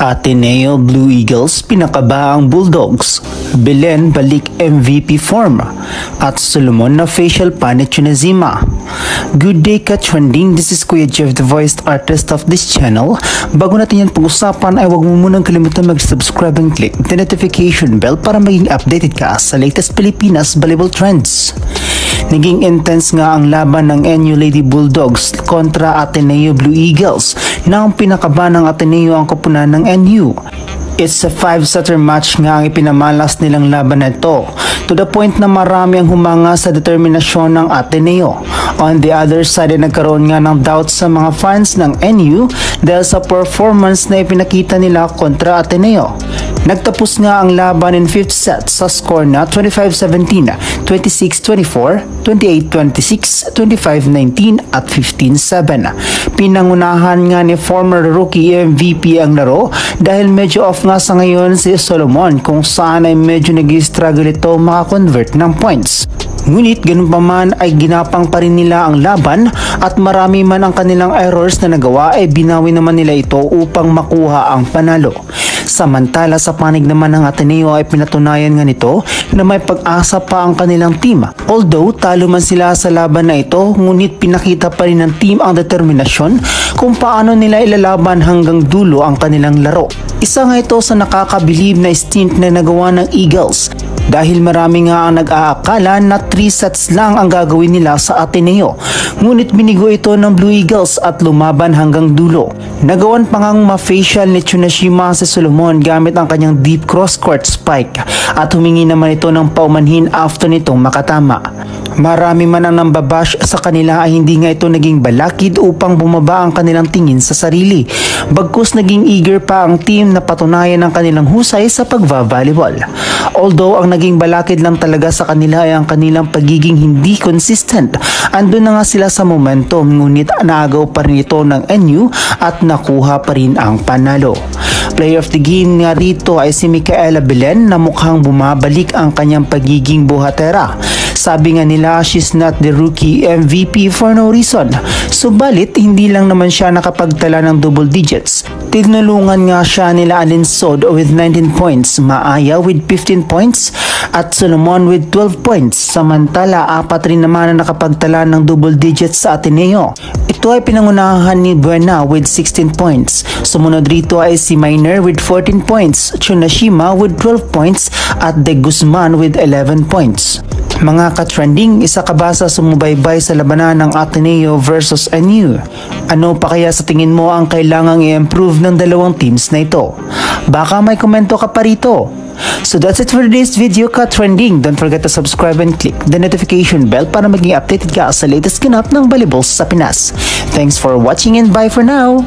Ateneo Blue Eagles pinakaba ang Bulldogs, Belen balik MVP form, at Solomon na facial panit Chunazima. Good day ka-trending, this is Kuya Jeff, the voiced artist of this channel. Bago natin yan pag-usapan ay huwag mo munang kalimutan mag-subscribe and click the notification bell para maging updated ka sa latest Pilipinas volleyball trends. Naging intense nga ang laban ng NU Lady Bulldogs kontra Ateneo Blue Eagles na ang pinakaba ng Ateneo ang koponan ng NU. It's a 5-setter match nga ang ipinamalas nilang laban na ito, to the point na marami ang humanga sa determinasyon ng Ateneo. On the other side ay nagkaroon nga ng doubt sa mga fans ng NU dahil sa performance na ipinakita nila kontra Ateneo. Nagtapos nga ang laban in 5th set sa score na 25-17, 26-24, 28-26, 25-19 at 15-7. Pinangunahan nga ni former rookie MVP ang laro dahil medyo off nga sa ngayon si Solomon kung saan ay medyo nag-struggle ito makakonvert ng points. Ngunit ganun pa man ay ginapang pa rin nila ang laban at marami man ang kanilang errors na nagawa ay binawi naman nila ito upang makuha ang panalo. Samantala sa panig naman ng Ateneo ay pinatunayan nga nito na may pag-asa pa ang kanilang team. Although talo man sila sa laban na ito, ngunit pinakita pa rin ng team ang determinasyon kung paano nila ilalaban hanggang dulo ang kanilang laro. Isa nga ito sa nakakabilib na stint na nagawa ng Eagles dahil marami nga ang nag-aakala na 3 sets lang ang gagawin nila sa Ateneo. Ngunit binigo ito ng Blue Eagles at lumaban hanggang dulo. Nagawan pa ngang ma-facial ni Chunashima si Solomon gamit ang kanyang deep cross-court spike at humingi naman ito ng paumanhin after nitong makatama. Marami man ang nambabash sa kanila ay hindi nga ito naging balakid upang bumaba ang kanilang tingin sa sarili. Bagkus naging eager pa ang team na patunayan ang kanilang husay sa pagva-volleyball. Although ang naging balakid lang talaga sa kanila ay ang kanilang pagiging hindi consistent. Andun na nga sila sa momentum, ngunit naagaw pa rin ito ng NU at nakuha pa rin ang panalo. Player of the game nga rito ay si Micaela Belen na mukhang bumabalik ang kanyang pagiging buhatera. Sabi nga nila, she's not the rookie MVP for no reason. Subalit, hindi lang naman siya nakapagtala ng double digits. Tinulungan nga siya nila Alinsod with 19 points, Maaya with 15 points, at Solomon with 12 points. Samantala, 4 rin naman na nakapagtala ng double digits sa Ateneo. Ito ay pinangunahan ni Buena with 16 points. Sumunod rito ay si Miner with 14 points, Chunashima with 12 points, at De Guzman with 11 points. Mga ka-trending, isa ka ba sa sumubaybay sa labanan ng Ateneo versus NU? Ano pa kaya sa tingin mo ang kailangang i-improve ng dalawang teams na ito? Baka may komento ka pa rito. So that's it for today's video ka-trending. Don't forget to subscribe and click the notification bell para maging updated ka sa latest ganap ng volleyball sa Pinas. Thanks for watching and bye for now!